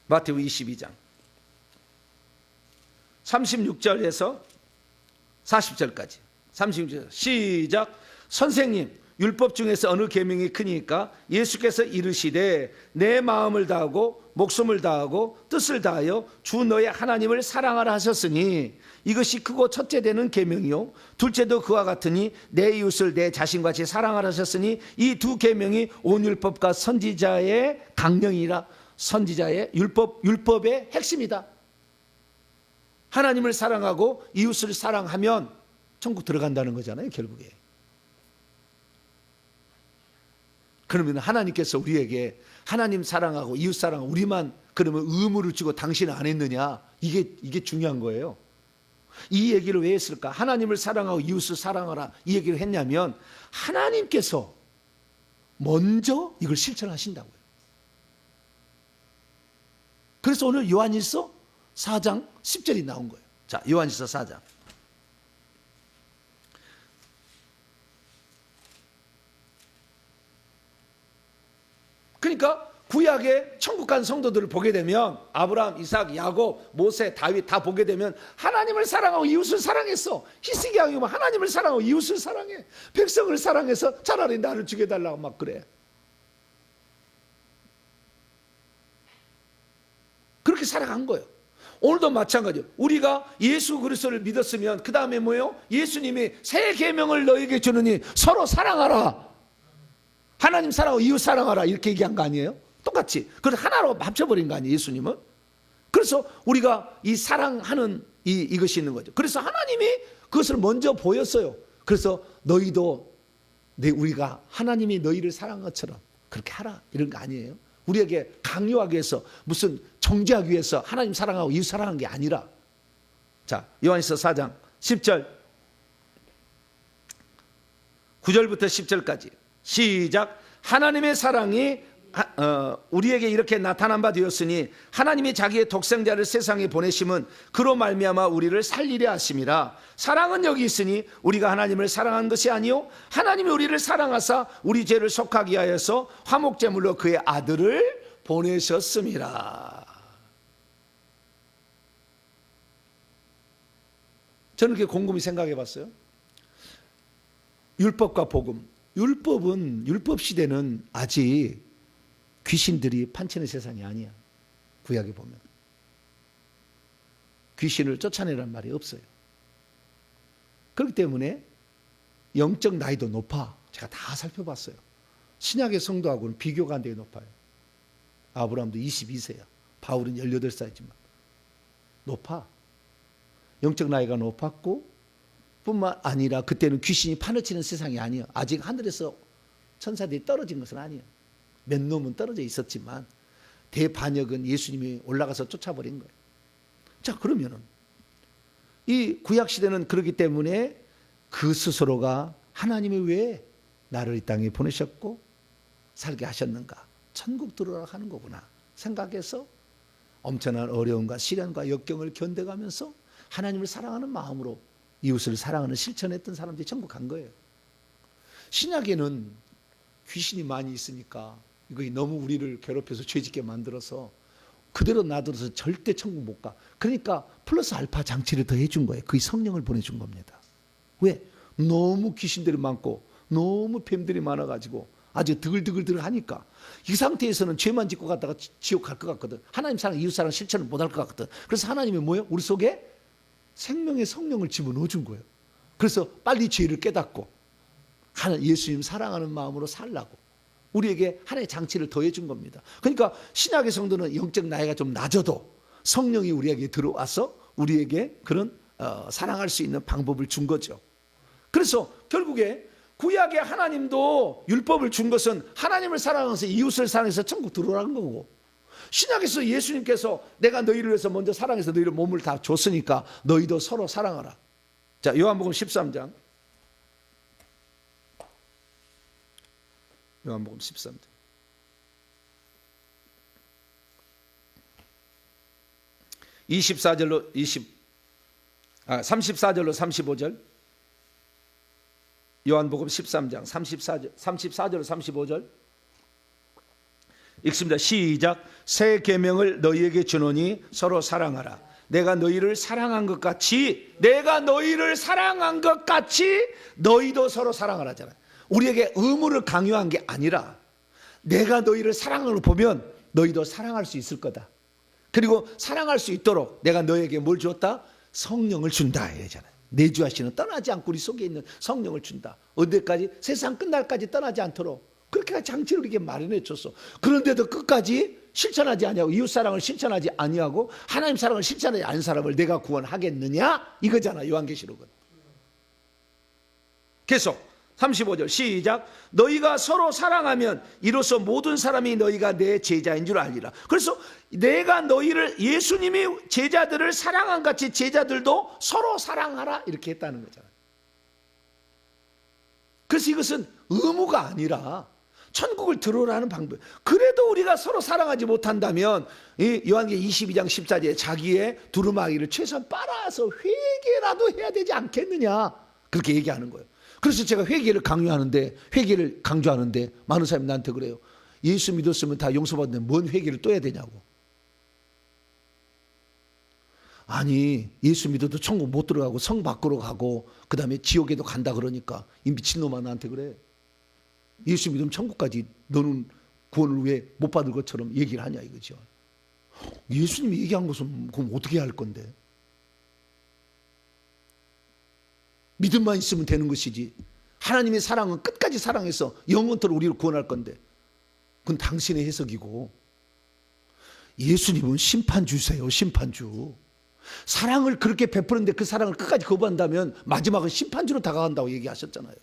마태복음 22장 36절에서 40절까지 36절 시작. 선생님, 율법 중에서 어느 계명이 크니까? 예수께서 이르시되 내 마음을 다하고 목숨을 다하고 뜻을 다하여 주 너의 하나님을 사랑하라 하셨으니 이것이 크고 첫째 되는 계명이요 둘째도 그와 같으니 내 이웃을 내 자신같이 사랑하라 하셨으니 이 두 계명이 온 율법과 선지자의 강령이라. 선지자의 율법의 핵심이다. 하나님을 사랑하고 이웃을 사랑하면 천국 들어간다는 거잖아요, 결국에. 그러면 하나님께서 우리에게 하나님 사랑하고 이웃 사랑하고 우리만 그러면 의무를 주고 당신은 안 했느냐, 이게 중요한 거예요. 이 얘기를 왜 했을까? 하나님을 사랑하고 이웃을 사랑하라 이 얘기를 했냐면 하나님께서 먼저 이걸 실천하신다고요. 그래서 오늘 요한일서 4장 10절이 나온 거예요. 자, 요한일서 4장. 그러니까 구약의 천국 간 성도들을 보게 되면 아브라함, 이삭, 야곱, 모세, 다윗 다 보게 되면 하나님을 사랑하고 이웃을 사랑했어. 히스기야는 하나님을 사랑하고 이웃을 사랑해. 백성을 사랑해서 차라리 나를 죽여달라고 막 그래. 그렇게 살아간 거예요. 오늘도 마찬가지예요. 우리가 예수 그리스도를 믿었으면 그 다음에 뭐예요? 예수님이 새 계명을 너에게 주느니 서로 사랑하라. 하나님 사랑하고 이웃 사랑하라 이렇게 얘기한 거 아니에요? 똑같이. 그래서 하나로 합쳐버린 거 아니에요, 예수님은? 그래서 우리가 이 사랑하는 이것이 있는 거죠. 그래서 하나님이 그것을 먼저 보였어요. 그래서 너희도 우리가 하나님이 너희를 사랑한 것처럼 그렇게 하라, 이런 거 아니에요. 우리에게 강요하기 위해서, 무슨 정죄하기 위해서 하나님 사랑하고 이웃 사랑한 게 아니라. 자, 요한일서 4장 10절 9절부터 10절까지 시작. 하나님의 사랑이 우리에게 이렇게 나타난 바 되었으니 하나님이 자기의 독생자를 세상에 보내심은 그로 말미암아 우리를 살리려 하심이라. 사랑은 여기 있으니 우리가 하나님을 사랑한 것이 아니요 하나님이 우리를 사랑하사 우리 죄를 속하게 하여서 화목제물로 그의 아들을 보내셨음이라. 저는 이렇게 곰곰이 생각해 봤어요. 율법과 복음. 율법 시대는 아직 귀신들이 판치는 세상이 아니야. 구약에 보면 귀신을 쫓아내라는 말이 없어요. 그렇기 때문에 영적 나이도 높아. 제가 다 살펴봤어요. 신약의 성도하고는 비교가 안 되게 높아요. 아브라함도 22세야. 바울은 18살이지만 높아. 영적 나이가 높았고 뿐만 아니라 그때는 귀신이 파헤치는 세상이 아니에요. 아직 하늘에서 천사들이 떨어진 것은 아니에요. 몇 놈은 떨어져 있었지만 대반역은 예수님이 올라가서 쫓아버린 거예요. 자, 그러면은 이 구약시대는 그렇기 때문에 그 스스로가 하나님이 왜 나를 이 땅에 보내셨고 살게 하셨는가, 천국 들어가라 하는 거구나 생각해서 엄청난 어려움과 시련과 역경을 견뎌가면서 하나님을 사랑하는 마음으로 이웃을 사랑하는 실천했던 사람들이 천국 간 거예요. 신약에는 귀신이 많이 있으니까 이거 너무 우리를 괴롭혀서 죄짓게 만들어서 그대로 놔둬서 절대 천국 못 가. 그러니까 플러스 알파 장치를 더 해준 거예요. 그 성령을 보내준 겁니다. 왜? 너무 귀신들이 많고 너무 뱀들이 많아가지고 아주 드글드글 하니까 이 상태에서는 죄만 짓고 갔다가 지옥 갈 것 같거든. 하나님 사랑, 이웃 사랑 실천을 못 할 것 같거든. 그래서 하나님이 뭐예요? 우리 속에 생명의 성령을 집어넣어 준 거예요. 그래서 빨리 죄를 깨닫고 예수님 사랑하는 마음으로 살라고 우리에게 하나의 장치를 더해 준 겁니다. 그러니까 신약의 성도는 영적 나이가 좀 낮아도 성령이 우리에게 들어와서 우리에게 그런 사랑할 수 있는 방법을 준 거죠. 그래서 결국에 구약의 하나님도 율법을 준 것은 하나님을 사랑해서 이웃을 사랑해서 천국 들어오라는 거고, 신약에서 예수님께서 내가 너희를 위해서 먼저 사랑해서 너희를 몸을 다 줬으니까 너희도 서로 사랑하라. 자, 요한복음 13장. 요한복음 13장. 34절로 34절로 35절. 요한복음 13장 34절로 35절 읽습니다. 시작. 새 계명을 너희에게 주노니 서로 사랑하라. 내가 너희를 사랑한 것 같이 너희도 서로 사랑하라잖아요. 우리에게 의무를 강요한 게 아니라 내가 너희를 사랑하는 걸 보면 너희도 사랑할 수 있을 거다. 그리고 사랑할 수 있도록 내가 너희에게 뭘 줬다? 성령을 준다 해야잖아요. 내주하시는 떠나지 않고 우리 속에 있는 성령을 준다. 어디까지? 세상 끝날까지 떠나지 않도록 그렇게 장치를 이렇게 마련해 줬어. 그런데도 끝까지 실천하지 아니하고 이웃사랑을 실천하지 아니하고 하나님 사랑을 실천하지 않은 사람을 내가 구원하겠느냐? 이거잖아, 요한계시록은. 계속 35절 시작. 너희가 서로 사랑하면 이로써 모든 사람이 너희가 내 제자인 줄 알리라. 그래서 내가 너희를, 예수님이 제자들을 사랑한 같이 제자들도 서로 사랑하라 이렇게 했다는 거잖아요. 그래서 이것은 의무가 아니라 천국을 들어오라는 방법. 그래도 우리가 서로 사랑하지 못한다면 이 요한계시록 22장 14절에 자기의 두루마기를 최소한 빨아서 회개라도 해야 되지 않겠느냐 그렇게 얘기하는 거예요. 그래서 제가 회개를 강조하는데 많은 사람이 나한테 그래요. 예수 믿었으면 다 용서받는데 뭔 회개를 또 해야 되냐고. 아니, 예수 믿어도 천국 못 들어가고 성 밖으로 가고 그 다음에 지옥에도 간다 그러니까 이 미친놈아 나한테 그래. 예수 믿으면 천국까지 너는 구원을 왜 못 받을 것처럼 얘기를 하냐 이거죠. 예수님이 얘기한 것은 그럼 어떻게 할 건데? 믿음만 있으면 되는 것이지. 하나님의 사랑은 끝까지 사랑해서 영원토록 우리를 구원할 건데 그건 당신의 해석이고, 예수님은 심판주세요. 심판주. 사랑을 그렇게 베푸는데 그 사랑을 끝까지 거부한다면 마지막은 심판주로 다가간다고 얘기하셨잖아요.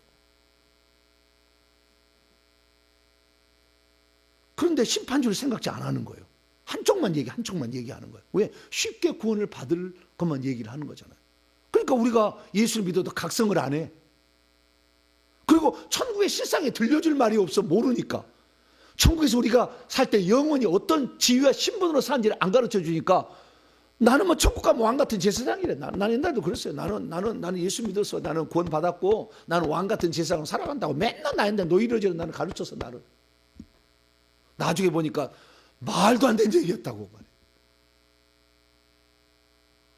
그런데 심판주를 생각지 안 하는 거예요. 한쪽만 얘기하는 거예요. 왜? 쉽게 구원을 받을 것만 얘기를 하는 거잖아요. 그러니까 우리가 예수를 믿어도 각성을 안 해. 그리고 천국의 실상에 들려줄 말이 없어. 모르니까. 천국에서 우리가 살 때 영원히 어떤 지위와 신분으로 사는지를 안 가르쳐 주니까 나는 뭐 천국 가면 왕 같은 제사장이래. 나는 옛날도 그랬어요. 나는 예수 믿어서 나는 구원 받았고 나는 왕 같은 제사장으로 살아간다고 맨날 나한테 노이로제로 나는 가르쳐서 나를. 나중에 보니까 말도 안 되는 얘기였다고.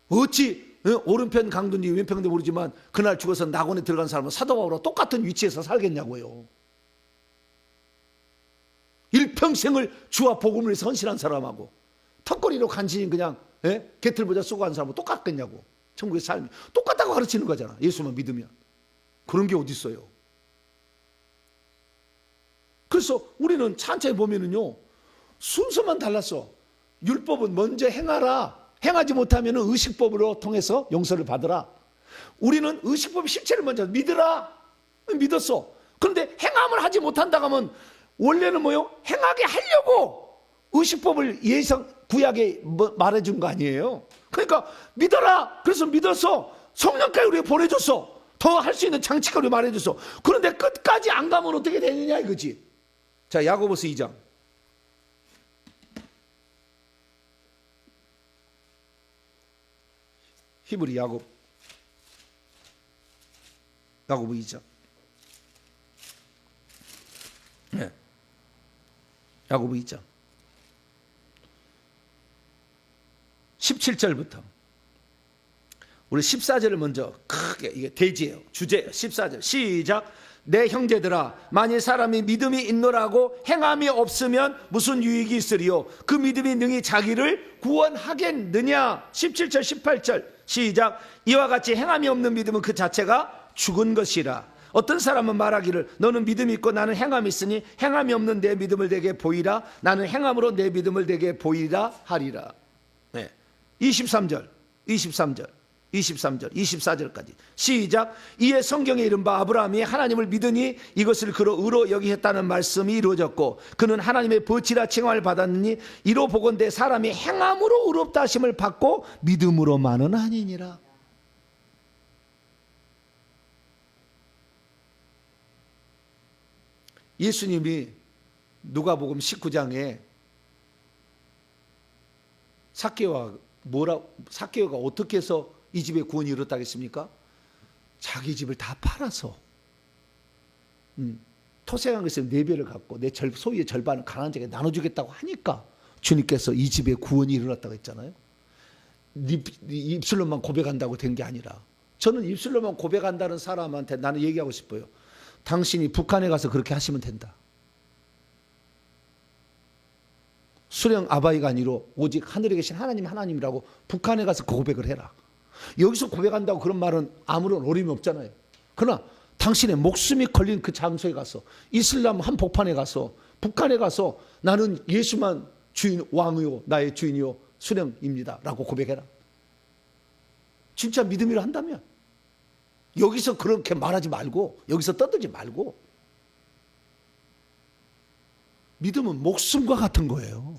어찌 오른편 강도인지 왼편인지 모르지만 그날 죽어서 낙원에 들어간 사람은 사도 바울과 똑같은 위치에서 살겠냐고요. 일평생을 주와 복음을 위해서 헌신한 사람하고 턱걸이로 간신히 그냥 개틀보자 쏘고 한 사람하고 똑같겠냐고. 천국의 삶이 똑같다고 가르치는 거잖아. 예수만 믿으면. 그런 게 어디 있어요. 그래서 우리는 찬차에 보면은요 순서만 달랐어. 율법은 먼저 행하라. 행하지 못하면 의식법으로 통해서 용서를 받으라. 우리는 의식법 실체를 먼저 믿으라. 믿었어. 그런데 행함을 하지 못한다고 하면 원래는 뭐요? 행하게 하려고 의식법을 구약에 말해준 거 아니에요. 그러니까 믿어라. 그래서 믿어서 성령까지 우리가 보내줬어. 더 할 수 있는 장치까지 우리가 말해줬어. 그런데 끝까지 안 가면 어떻게 되느냐 이거지. 자, 야고보서 2장. 히브리 야고보 2장. 네. 야고보 2장 17절부터 우리 14절을 먼저 크게, 이게 대지예요. 주제예요. 14절 시작. 내 형제들아 만일 사람이 믿음이 있노라고 행함이 없으면 무슨 유익이 있으리요? 그 믿음이 능히 자기를 구원하겠느냐? 17절 18절 시작. 이와 같이 행함이 없는 믿음은 그 자체가 죽은 것이라. 어떤 사람은 말하기를 너는 믿음이 있고 나는 행함이 있으니 행함이 없는 내 믿음을 내게 보이라. 나는 행함으로 내 믿음을 내게 보이라 하리라. 네. 23절 24절까지 시작. 이에 성경에 이른 바 아브라함이 하나님을 믿으니 이것을 그로 의로 여기했다는 말씀이 이루어졌고 그는 하나님의 벗이라 칭함을 받았느니 이로 보건대 사람이 행함으로 의롭다 하심을 받고 믿음으로만은 아니니라. 예수님이 누가복음 19장에 삭개오가 어떻게 해서 이 집에 구원이 이뤘다겠습니까? 자기 집을 다 팔아서 토생한 것을 4배를 갖고 내 소유의 절반을 가난한 자에게 나눠주겠다고 하니까 주님께서 이 집에 구원이 일어났다고 했잖아요. 입술로만 고백한다고 된 게 아니라 저는 입술로만 고백한다는 사람한테 나는 얘기하고 싶어요. 당신이 북한에 가서 그렇게 하시면 된다. 수령 아바이가 아니라 오직 하늘에 계신 하나님이라고 북한에 가서 고백을 해라. 여기서 고백한다고 그런 말은 아무런 어림이 없잖아요. 그러나 당신의 목숨이 걸린 그 장소에 가서 이슬람 한복판에 가서 북한에 가서 나는 예수만 주인 왕이요 나의 주인이요 수령입니다 라고 고백해라. 진짜 믿음이라 한다면 여기서 그렇게 말하지 말고 여기서 떠들지 말고 믿음은 목숨과 같은 거예요.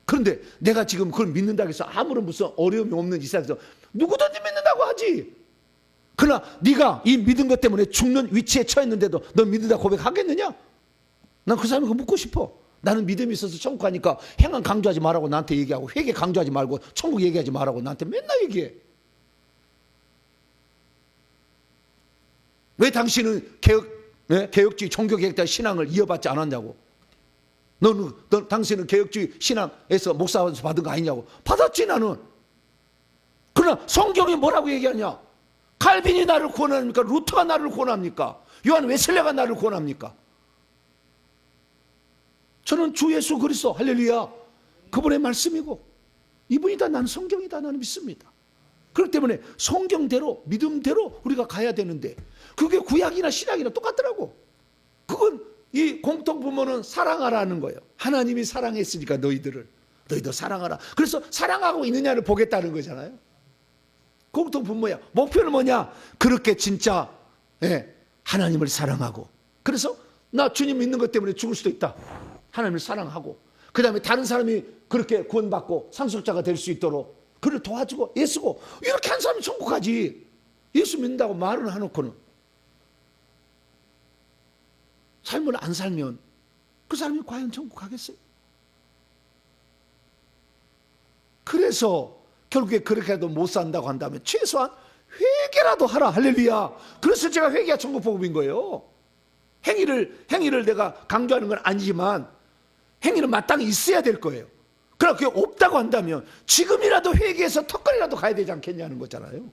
그런데 내가 지금 그걸 믿는다고 해서 아무런 무슨 어려움이 없는 이 세상에서 누구든지 믿는다고 하지. 그러나 네가 이 믿은 것 때문에 죽는 위치에 처했는데도 너 믿는다 고백하겠느냐? 난 그 사람을 묻고 싶어. 나는 믿음이 있어서 천국 가니까 행한 강조하지 말라고 나한테 얘기하고 회개 강조하지 말고 천국 얘기하지 말라고 나한테 맨날 얘기해. 왜 당신은 개혁주의 종교개혁자 신앙을 이어받지 않았냐고. 당신은 개혁주의 신앙에서 목사에서 받은 거 아니냐고. 받았지 나는. 그러나 성경이 뭐라고 얘기하냐. 칼빈이 나를 구원합니까? 루터가 나를 구원합니까? 요한 웨슬레가 나를 구원합니까? 저는 주 예수 그리스도 할렐루야 그분의 말씀이고 이분이다. 나는 성경이다. 나는 믿습니다. 그렇기 때문에 성경대로 믿음대로 우리가 가야 되는데 그게 구약이나 신약이나 똑같더라고. 그건 이 공통부모는 사랑하라는 거예요. 하나님이 사랑했으니까 너희들을 너희도 사랑하라. 그래서 사랑하고 있느냐를 보겠다는 거잖아요. 공통 분모야. 목표는 뭐냐? 그렇게 진짜 하나님을 사랑하고, 그래서 나 주님 믿는 것 때문에 죽을 수도 있다. 하나님을 사랑하고, 그 다음에 다른 사람이 그렇게 구원받고 상속자가 될 수 있도록 그를 도와주고 애쓰고, 이렇게 한 사람이 천국 가지. 예수 믿는다고 말은 해놓고는 삶을 안 살면 그 사람이 과연 천국 가겠어요? 그래서 결국에 그렇게 해도 못 산다고 한다면 최소한 회개라도 하라. 할렐루야. 그래서 제가 회개가 천국 복음인 거예요. 행위를 내가 강조하는 건 아니지만 행위는 마땅히 있어야 될 거예요. 그러나 그게 없다고 한다면 지금이라도 회개해서 턱걸이라도 가야 되지 않겠냐는 거잖아요.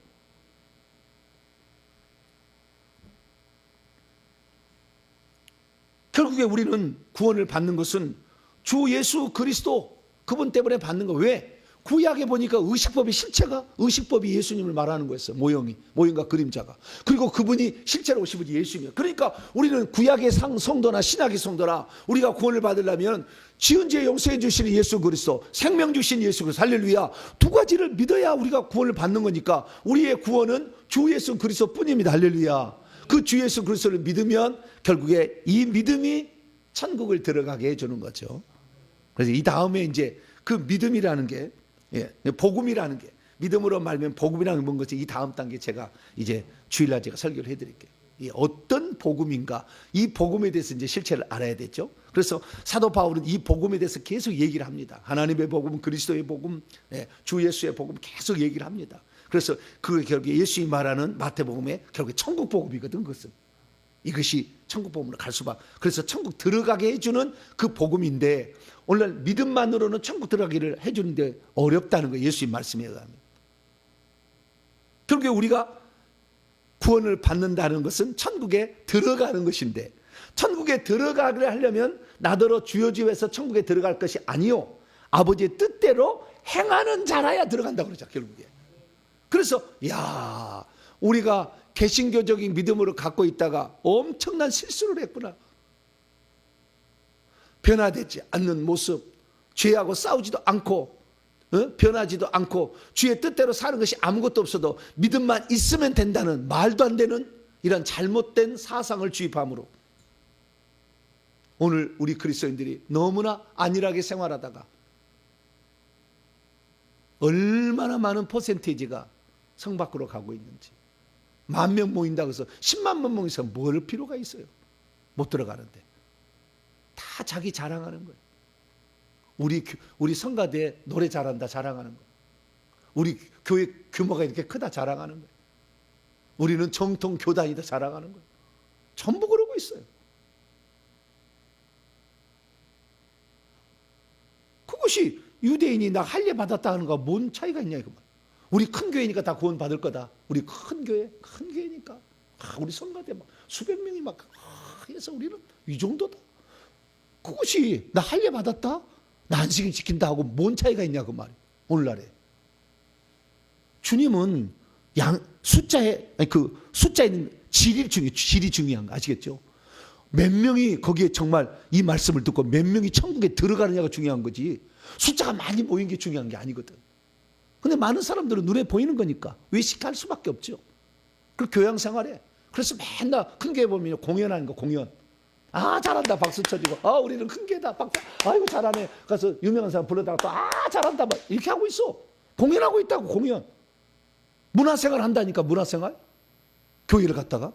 결국에 우리는 구원을 받는 것은 주 예수 그리스도 그분 때문에 받는 거. 왜? 구약에 보니까 의식법의 실체가, 의식법이 예수님을 말하는 거였어요. 모형과 그림자가. 그리고 그분이 실제로 오신 분이 예수님이에요. 그러니까 우리는 구약의 성도나 신약의 성도나 우리가 구원을 받으려면 지은 죄 용서해 주시는 예수 그리스도, 생명 주신 예수 그리스도, 할렐루야, 두 가지를 믿어야 우리가 구원을 받는 거니까 우리의 구원은 주 예수 그리스도 뿐입니다. 할렐루야. 그 주 예수 그리스도를 믿으면 결국에 이 믿음이 천국을 들어가게 해주는 거죠. 그래서 이 다음에 이제 그 믿음이라는 게, 복음이라는 게, 믿음으로 말하면 복음이라는 건 것이 이 다음 단계 제가 이제 주일날 제가 설교를 해드릴게요. 이 어떤 복음인가, 이 복음에 대해서 이제 실체를 알아야 되죠. 그래서 사도 바울은 이 복음에 대해서 계속 얘기를 합니다. 하나님의 복음, 그리스도의 복음, 주 예수의 복음 계속 얘기를 합니다. 그래서 그 결국에 예수님이 말하는 마태복음의 결국에 천국 복음이거든. 그것은 이것이 천국 복음으로 갈 수밖에. 그래서 천국 들어가게 해주는 그 복음인데, 오늘 믿음만으로는 천국 들어가기를 해주는데 어렵다는 거예요. 예수님 말씀에 의하면. 결국에 우리가 구원을 받는다는 것은 천국에 들어가는 것인데, 천국에 들어가기를 하려면 나더러 주여주에서 천국에 들어갈 것이 아니요, 아버지의 뜻대로 행하는 자라야 들어간다고 그러죠. 결국에. 그래서 우리가 개신교적인 믿음으로 갖고 있다가 엄청난 실수를 했구나. 변화되지 않는 모습, 죄하고 싸우지도 않고 변하지도 않고 주의 뜻대로 사는 것이 아무것도 없어도 믿음만 있으면 된다는 말도 안 되는 이런 잘못된 사상을 주입함으로 오늘 우리 그리스도인들이 너무나 안일하게 생활하다가 얼마나 많은 퍼센테이지가 성 밖으로 가고 있는지. 10,000명 모인다고 해서 10만 명 모여서 뭘 필요가 있어요? 못 들어가는데. 다 자기 자랑하는 거예요. 우리 성가대에 노래 잘한다 자랑하는 거예요. 우리 교회 규모가 이렇게 크다 자랑하는 거예요. 우리는 정통 교단이다 자랑하는 거예요. 전부 그러고 있어요. 그것이 유대인이 나 할례 받았다 하는 거와 뭔 차이가 있냐 이거. 우리 큰 교회니까 다 구원 받을 거다. 우리 큰 교회니까 우리 성가대 막 수백 명이 막 해서 우리는 이 정도다. 그것이 나 할례 받았다, 나 안식일 지킨다 하고 뭔 차이가 있냐 그 말이에요. 오늘날에 주님은 숫자에 있는 질이 중요한 거 아시겠죠? 몇 명이 거기에 정말 이 말씀을 듣고 몇 명이 천국에 들어가느냐가 중요한 거지, 숫자가 많이 모인 게 중요한 게 아니거든. 근데 많은 사람들은 눈에 보이는 거니까 외식할 수밖에 없죠. 그 교양 생활에. 그래서 맨날 큰 교회 보면 공연하는 거, 공연. 잘한다 박수 쳐주고, 우리는 큰 교회다 박수, 아이고 잘하네. 가서 유명한 사람 불러다가 또 잘한다 막 이렇게 하고 있어. 공연하고 있다고. 공연. 문화생활 한다니까. 문화생활. 교회를 갔다가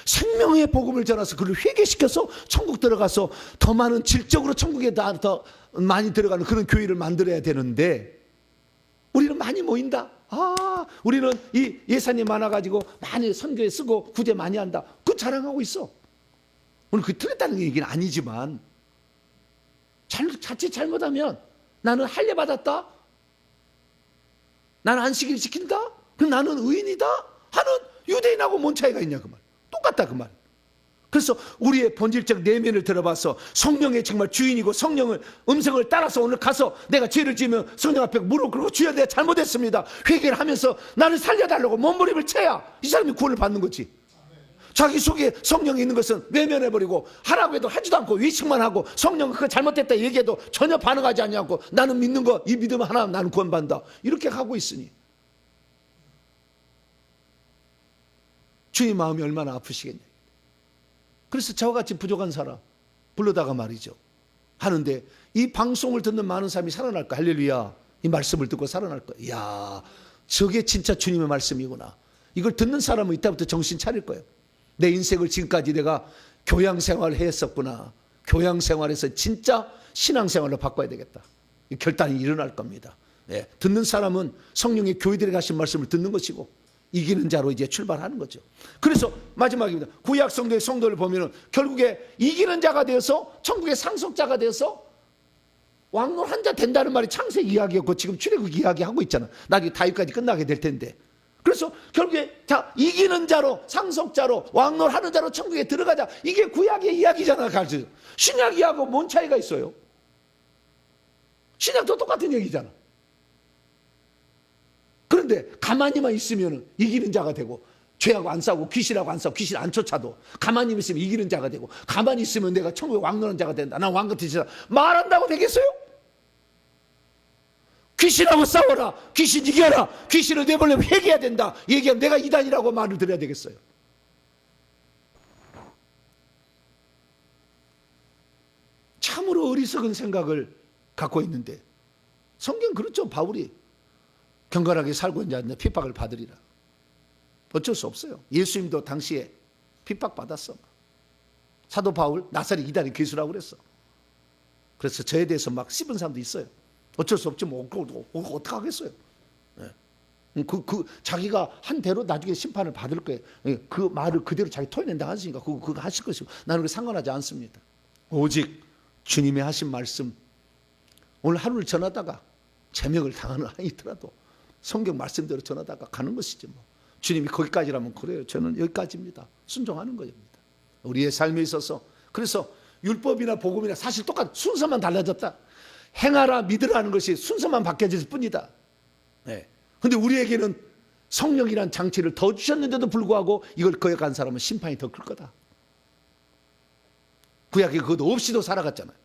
생명의 복음을 전해서 그를 회개시켜서 천국 들어가서 더 많은 질적으로 천국에 더 많이 들어가는 그런 교회를 만들어야 되는데, 우리는 많이 모인다. 우리는 이 예산이 많아가지고 많이 선교에 쓰고 구제 많이 한다. 그거 자랑하고 있어. 오늘 그게 틀렸다는 얘기는 아니지만, 자칫 잘못하면 나는 할례 받았다, 나는 안식일 지킨다, 그럼 나는 의인이다 하는 유대인하고 뭔 차이가 있냐 그 말. 똑같다 그 말. 그래서 우리의 본질적 내면을 들어봐서 성령의 정말 주인이고 성령의 음성을 따라서 오늘 가서 내가 죄를 지으면 성령 앞에 무릎 꿇고 주여 내가 잘못했습니다 회개를 하면서 나를 살려달라고 몸부림을 쳐야 이 사람이 구원을 받는 거지. 자기 속에 성령이 있는 것은 외면해버리고 하라고 해도 하지도 않고 위식만 하고 성령 그거 잘못됐다 얘기해도 전혀 반응하지 않냐고 나는 믿는 거 이 믿음 하나 나는 구원받는다 이렇게 하고 있으니 주님 마음이 얼마나 아프시겠냐. 그래서 저와 같이 부족한 사람 불러다가 말이죠 하는데 이 방송을 듣는 많은 사람이 살아날 거야. 할렐루야. 이 말씀을 듣고 살아날 거야. 이야, 저게 진짜 주님의 말씀이구나. 이걸 듣는 사람은 이때부터 정신 차릴 거예요. 내 인생을 지금까지 내가 교양생활을 했었구나. 교양생활에서 진짜 신앙생활로 바꿔야 되겠다. 이 결단이 일어날 겁니다. 예, 듣는 사람은 성령의 교회들에 가신 말씀을 듣는 것이고 이기는 자로 이제 출발하는 거죠. 그래서 마지막입니다. 구약 성도의 성도를 보면은 결국에 이기는 자가 되어서 천국의 상속자가 되어서 왕노한 자 된다는 말이 창세기 이야기였고 지금 출애굽 이야기하고 있잖아. 나중에 다윗까지 끝나게 될 텐데. 그래서 결국에 자 이기는 자로 상속자로 왕노하는 자로 천국에 들어가자. 이게 구약의 이야기잖아. 가르쳐. 신약 이야기하고 뭔 차이가 있어요? 신약도 똑같은 얘기잖아. 그런데 가만히만 있으면 이기는 자가 되고 죄하고 안 싸우고 귀신하고 안 싸우고 귀신 안 쫓아도 가만히 있으면 이기는 자가 되고 가만히 있으면 내가 천국에 왕노하는 자가 된다. 난 왕같은 자다. 말한다고 되겠어요? 귀신하고 싸워라. 귀신 이겨라. 귀신을 내보려면 회개해야 된다. 얘기하면 내가 이단이라고 말을 드려야 되겠어요? 참으로 어리석은 생각을 갖고 있는데 성경 그렇죠. 바울이 경건하게 살고 있는 자는 핍박을 받으리라. 어쩔 수 없어요. 예수님도 당시에 핍박받았어. 사도 바울 나사렛 이단의 교수라고 그랬어. 그래서 저에 대해서 막 씹은 사람도 있어요. 어쩔 수 없지 뭐 어떻게 하겠어요. 자기가 한 대로 나중에 심판을 받을 거예요. 그 말을 그대로 자기 토해낸다 하시니까 그거 하실 것이고 나는 그게 상관하지 않습니다. 오직 주님의 하신 말씀 오늘 하루를 전하다가 제명을 당하는 한이 있더라도 성경 말씀대로 전하다가 가는 것이지 뭐. 주님이 거기까지라면 그래요. 저는 여기까지입니다. 순종하는 겁니다. 우리의 삶에 있어서 그래서 율법이나 복음이나 사실 똑같아. 순서만 달라졌다. 행하라 믿으라는 것이 순서만 바뀌어질 뿐이다. 네. 근데 우리에게는 성령이란 장치를 더 주셨는데도 불구하고 이걸 거역한 사람은 심판이 더 클 거다. 구약에 그것도 없이도 살아갔잖아요.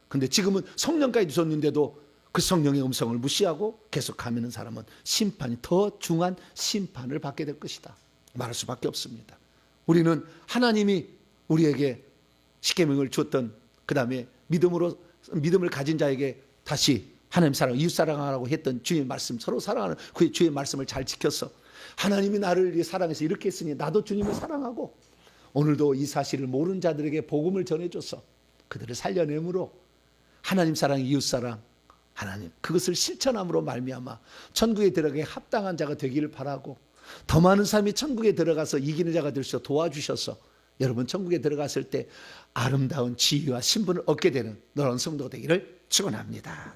근데 지금은 성령까지 줬는데도 그 성령의 음성을 무시하고 계속 가면은 사람은 심판이 더 중한 심판을 받게 될 것이다. 말할 수밖에 없습니다. 우리는 하나님이 우리에게 십계명을 줬던 그 다음에 믿음을 가진 자에게 다시 하나님 사랑, 이웃 사랑하라고 했던 주의 말씀, 서로 사랑하는 그 주의 말씀을 잘 지켜서 하나님이 나를 사랑해서 이렇게 했으니 나도 주님을 사랑하고 오늘도 이 사실을 모르는 자들에게 복음을 전해줘서 그들을 살려내므로 하나님 사랑, 이웃 사랑, 하나님 그것을 실천함으로 말미암아 천국에 들어가게 합당한 자가 되기를 바라고 더 많은 사람이 천국에 들어가서 이기는 자가 될 수 도와주셔서 여러분 천국에 들어갔을 때 아름다운 지위와 신분을 얻게 되는 놀라운 성도가 되기를 축원합니다.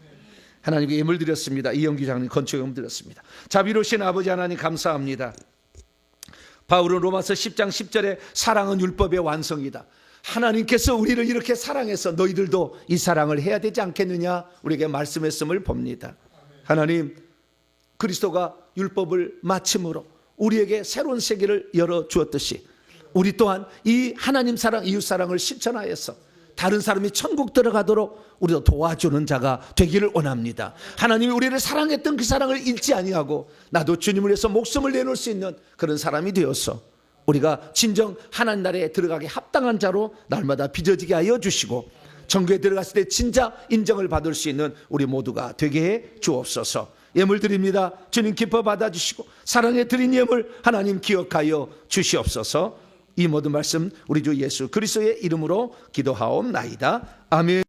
하나님께 예물 드렸습니다. 이영규 장로님 건축 드렸습니다. 자비로우신 아버지 하나님 감사합니다. 바울은 로마서 10장 10절에 사랑은 율법의 완성이다. 하나님께서 우리를 이렇게 사랑해서 너희들도 이 사랑을 해야 되지 않겠느냐 우리에게 말씀했음을 봅니다. 하나님 그리스도가 율법을 마침으로 우리에게 새로운 세계를 열어주었듯이 우리 또한 이 하나님 사랑 이웃 사랑을 실천하여서 다른 사람이 천국 들어가도록 우리도 도와주는 자가 되기를 원합니다. 하나님이 우리를 사랑했던 그 사랑을 잃지 아니하고 나도 주님을 위해서 목숨을 내놓을 수 있는 그런 사람이 되어서 우리가 진정 하나님 나라에 들어가기 합당한 자로 날마다 빚어지게 하여 주시고 천국에 들어갔을 때 진짜 인정을 받을 수 있는 우리 모두가 되게 해 주옵소서. 예물 드립니다. 주님 기뻐 받아주시고 사랑에 드린 예물 하나님 기억하여 주시옵소서. 이 모든 말씀 우리 주 예수 그리스도의 이름으로 기도하옵나이다. 아멘.